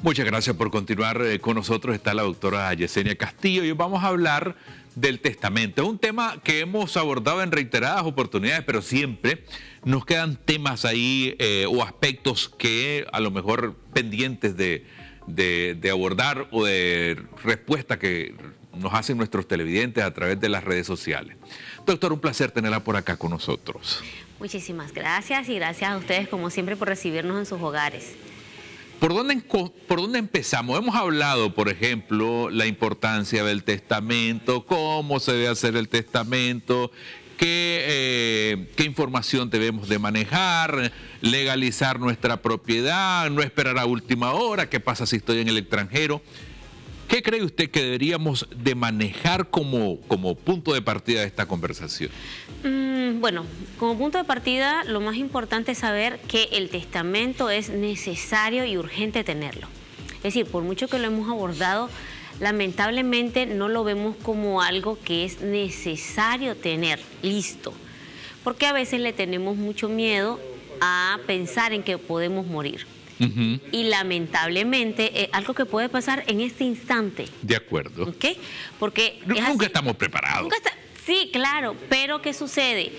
Muchas gracias por continuar con nosotros. Está la doctora Yesenia Castillo y hoy vamos a hablar del testamento. Es un tema que hemos abordado en reiteradas oportunidades, pero siempre nos quedan temas ahí o aspectos que a lo mejor pendientes de abordar o de respuesta que nos hacen nuestros televidentes a través de las redes sociales. Doctor, un placer tenerla por acá con nosotros. Muchísimas gracias y gracias a ustedes como siempre por recibirnos en sus hogares. ¿Por dónde empezamos? Hemos hablado, por ejemplo, la importancia del testamento, cómo se debe hacer el testamento, qué información debemos de manejar, legalizar nuestra propiedad, no esperar a última hora, qué pasa si estoy en el extranjero. ¿Qué cree usted que deberíamos de manejar como punto de partida de esta conversación? Bueno, como punto de partida, lo más importante es saber que el testamento es necesario y urgente tenerlo. Es decir, por mucho que lo hemos abordado, lamentablemente no lo vemos como algo que es necesario tener listo, porque a veces le tenemos mucho miedo a pensar en que podemos morir. Y lamentablemente algo que puede pasar en este instante. De acuerdo. ¿Ok? Porque nunca estamos preparados. Sí, claro, pero ¿qué sucede?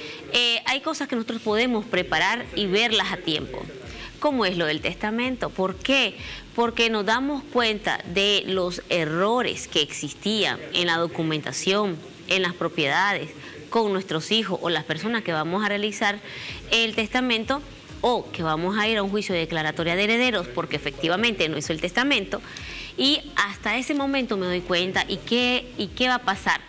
Hay cosas que nosotros podemos preparar y verlas a tiempo. ¿Cómo es lo del testamento? ¿Por qué? Porque nos damos cuenta de los errores que existían en la documentación, en las propiedades, con nuestros hijos o las personas que vamos a realizar el testamento, o que vamos a ir a un juicio de declaratoria de herederos porque efectivamente no hizo el testamento, y hasta ese momento me doy cuenta y qué va a pasar.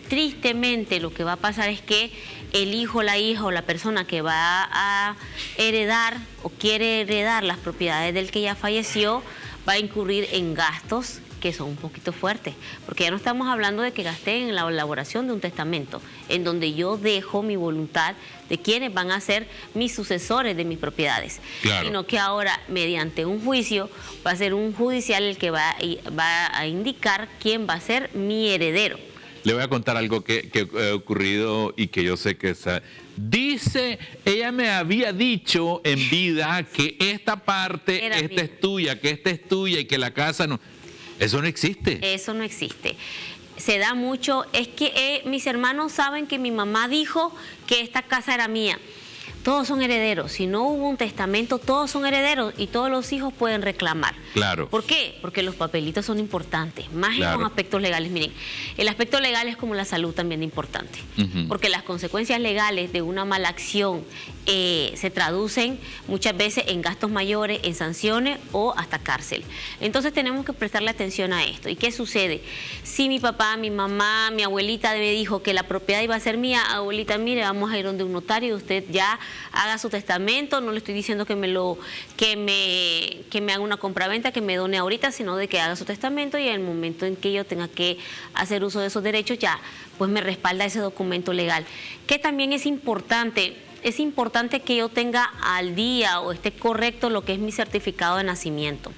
Tristemente lo que va a pasar es que el hijo, la hija o la persona que va a heredar o quiere heredar las propiedades del que ya falleció va a incurrir en gastos que son un poquito fuertes, porque ya no estamos hablando de que gasté en la elaboración de un testamento, en donde yo dejo mi voluntad de quiénes van a ser mis sucesores de mis propiedades, claro, sino que ahora mediante un juicio va a ser un judicial el que va a indicar quién va a ser mi heredero. Le voy a contar algo que ha ocurrido y que yo sé que dice, ella me había dicho en vida que esta parte, esta es tuya, que esta es tuya y que la casa no. Eso no existe. Eso no existe. Se da mucho, es que mis hermanos saben que mi mamá dijo que esta casa era mía. Todos son herederos. Si no hubo un testamento, todos son herederos y todos los hijos pueden reclamar. Claro. ¿Por qué? Porque los papelitos son importantes, más en los aspectos legales. Miren, el aspecto legal es como la salud también importante, porque las consecuencias legales de una mala acción se traducen muchas veces en gastos mayores, en sanciones o hasta cárcel. Entonces tenemos que prestarle atención a esto. ¿Y qué sucede? Si mi papá, mi mamá, mi abuelita me dijo que la propiedad iba a ser mía, abuelita, mire, vamos a ir donde un notario y usted ya haga su testamento. No le estoy diciendo que me haga una compraventa, que me done ahorita, sino de que haga su testamento y en el momento en que yo tenga que hacer uso de esos derechos, ya pues me respalda ese documento legal. Que también es importante que yo tenga al día o esté correcto lo que es mi certificado de nacimiento.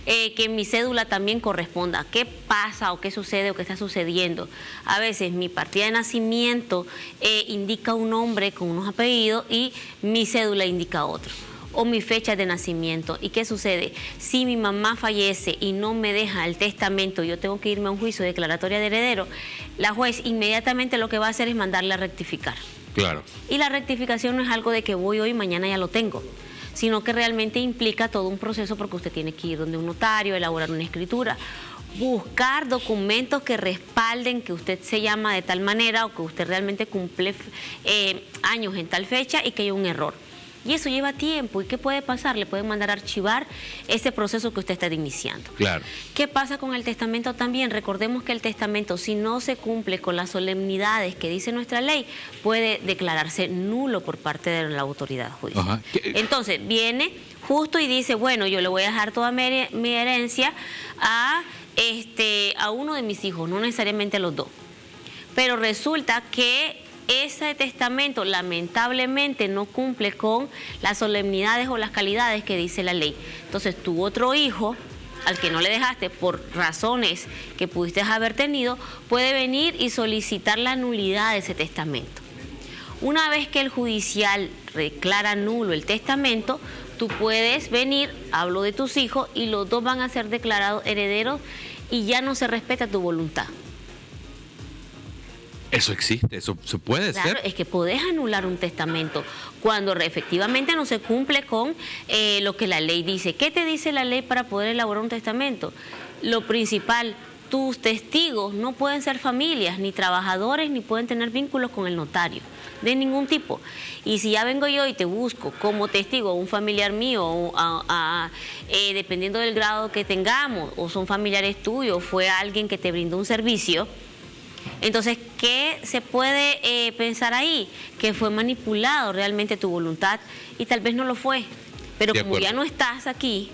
Que mi cédula también corresponda. ¿Qué pasa o qué sucede o qué está sucediendo? A veces mi partida de nacimiento indica un nombre con unos apellidos y mi cédula indica otro. O mi fecha de nacimiento. ¿Y qué sucede? Si mi mamá fallece y no me deja el testamento, yo tengo que irme a un juicio de declaratoria de heredero, la juez inmediatamente lo que va a hacer es mandarle a rectificar. Claro. Y la rectificación no es algo de que voy hoy y mañana ya lo tengo, sino que realmente implica todo un proceso porque usted tiene que ir donde un notario, elaborar una escritura, buscar documentos que respalden que usted se llama de tal manera o que usted realmente cumple años en tal fecha y que hay un error. Y eso lleva tiempo. ¿Y qué puede pasar? Le pueden mandar a archivar ese proceso que usted está iniciando. Claro. ¿Qué pasa con el testamento también? Recordemos que el testamento, si no se cumple con las solemnidades que dice nuestra ley, puede declararse nulo por parte de la autoridad judicial. Entonces, viene justo y dice, bueno, yo le voy a dejar toda mi herencia a uno de mis hijos, no necesariamente a los dos. Pero resulta que ese testamento lamentablemente no cumple con las solemnidades o las calidades que dice la ley. Entonces tu otro hijo, al que no le dejaste por razones que pudiste haber tenido, puede venir y solicitar la nulidad de ese testamento. Una vez que el judicial declara nulo el testamento, tú puedes venir, hablo de tus hijos, y los dos van a ser declarados herederos y ya no se respeta tu voluntad. Eso existe, eso se puede claro, ser. Es que podés anular un testamento cuando efectivamente no se cumple con lo que la ley dice. ¿Qué te dice la ley para poder elaborar un testamento? Lo principal, tus testigos no pueden ser familias, ni trabajadores, ni pueden tener vínculos con el notario, de ningún tipo. Y si ya vengo yo y te busco como testigo a un familiar mío, dependiendo del grado que tengamos, o son familiares tuyos, fue alguien que te brindó un servicio, entonces, ¿qué se puede pensar ahí? Que fue manipulado realmente tu voluntad y tal vez no lo fue. Pero como ya no estás aquí...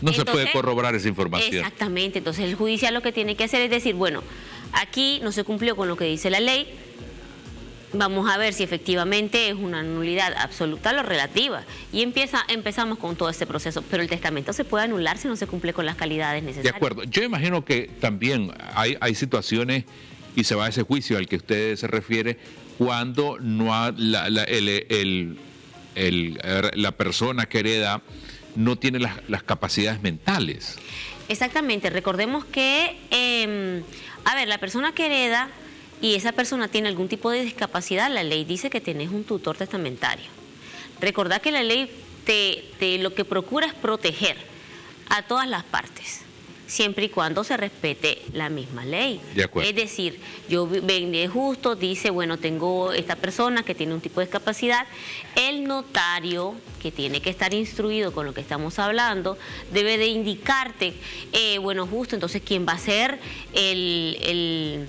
No se puede corroborar esa información. Exactamente. Entonces, el judicial lo que tiene que hacer es decir, bueno, aquí no se cumplió con lo que dice la ley. Vamos a ver si efectivamente es una nulidad absoluta o relativa. Y empezamos con todo este proceso. Pero el testamento se puede anular si no se cumple con las calidades necesarias. De acuerdo. Yo imagino que también hay situaciones, y se va a ese juicio al que usted se refiere, cuando no la persona que hereda no tiene las capacidades mentales. Exactamente. Recordemos que, la persona que hereda... y esa persona tiene algún tipo de discapacidad, la ley dice que tenés un tutor testamentario. Recordá que la ley lo que procura es proteger a todas las partes, siempre y cuando se respete la misma ley. De acuerdo. Es decir, yo vengo justo, dice, bueno, tengo esta persona que tiene un tipo de discapacidad, el notario, que tiene que estar instruido con lo que estamos hablando, debe de indicarte, justo, entonces, quién va a ser el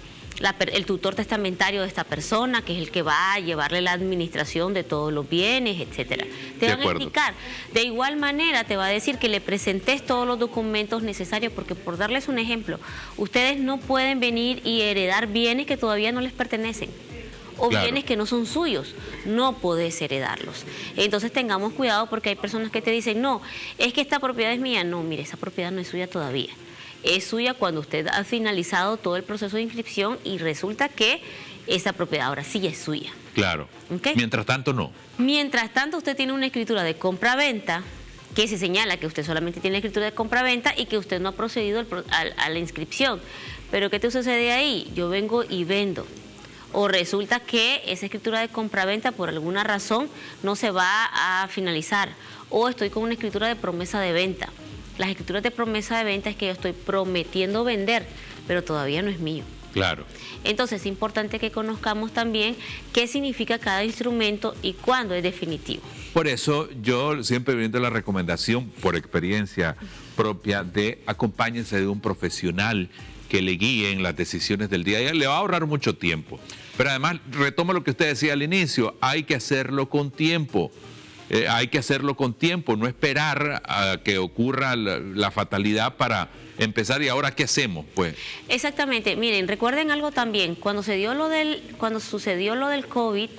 tutor testamentario de esta persona, que es el que va a llevarle la administración de todos los bienes, etcétera. Te van a indicar. De igual manera, te va a decir que le presentes todos los documentos necesarios, porque, por darles un ejemplo, ustedes no pueden venir y heredar bienes que todavía no les pertenecen, o bienes que no son suyos, no podés heredarlos. Entonces tengamos cuidado, porque hay personas que te dicen, no, es que esta propiedad es mía. No, mire, esa propiedad no es suya todavía. Es suya cuando usted ha finalizado todo el proceso de inscripción y resulta que esa propiedad ahora sí es suya. Claro. ¿Okay? Mientras tanto, no. Mientras tanto, usted tiene una escritura de compra-venta que se señala que usted solamente tiene la escritura de compra-venta y que usted no ha procedido a la inscripción. Pero ¿qué te sucede ahí? Yo vengo y vendo. O resulta que esa escritura de compra-venta por alguna razón no se va a finalizar. O estoy con una escritura de promesa de venta. Las escrituras de promesa de venta es que yo estoy prometiendo vender, pero todavía no es mío. Claro. Entonces es importante que conozcamos también qué significa cada instrumento y cuándo es definitivo. Por eso yo siempre brindo la recomendación, por experiencia propia, de acompáñense de un profesional que le guíe en las decisiones del día a día. Le va a ahorrar mucho tiempo. Pero además, retomo lo que usted decía al inicio, hay que hacerlo con tiempo. Hay que hacerlo con tiempo, no esperar a que ocurra la fatalidad para empezar. ¿Y ahora qué hacemos, pues? Exactamente. Miren, recuerden algo también. Cuando sucedió lo del COVID,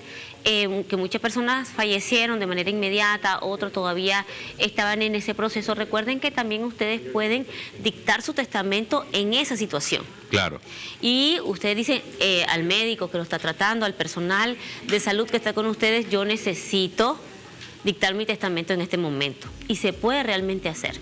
que muchas personas fallecieron de manera inmediata, otros todavía estaban en ese proceso. Recuerden que también ustedes pueden dictar su testamento en esa situación. Claro. Y ustedes dicen al médico que lo está tratando, al personal de salud que está con ustedes, yo necesito dictar mi testamento en este momento. Y se puede realmente hacer.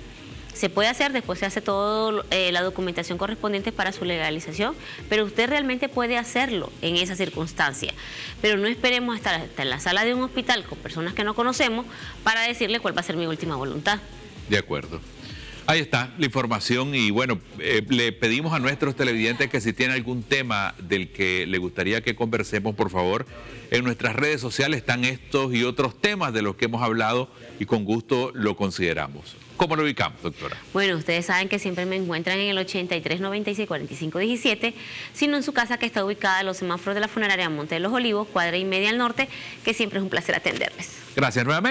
Se puede hacer, después se hace toda la documentación correspondiente para su legalización, pero usted realmente puede hacerlo en esa circunstancia. Pero no esperemos estar hasta en la sala de un hospital con personas que no conocemos para decirle cuál va a ser mi última voluntad. De acuerdo. Ahí está la información y bueno, le pedimos a nuestros televidentes que si tienen algún tema del que le gustaría que conversemos, por favor, en nuestras redes sociales están estos y otros temas de los que hemos hablado y con gusto lo consideramos. ¿Cómo lo ubicamos, doctora? Bueno, ustedes saben que siempre me encuentran en el 83 96 45 17, sino en su casa, que está ubicada en los semáforos de la funeraria Monte de los Olivos, cuadra y media al norte, que siempre es un placer atenderles. Gracias nuevamente.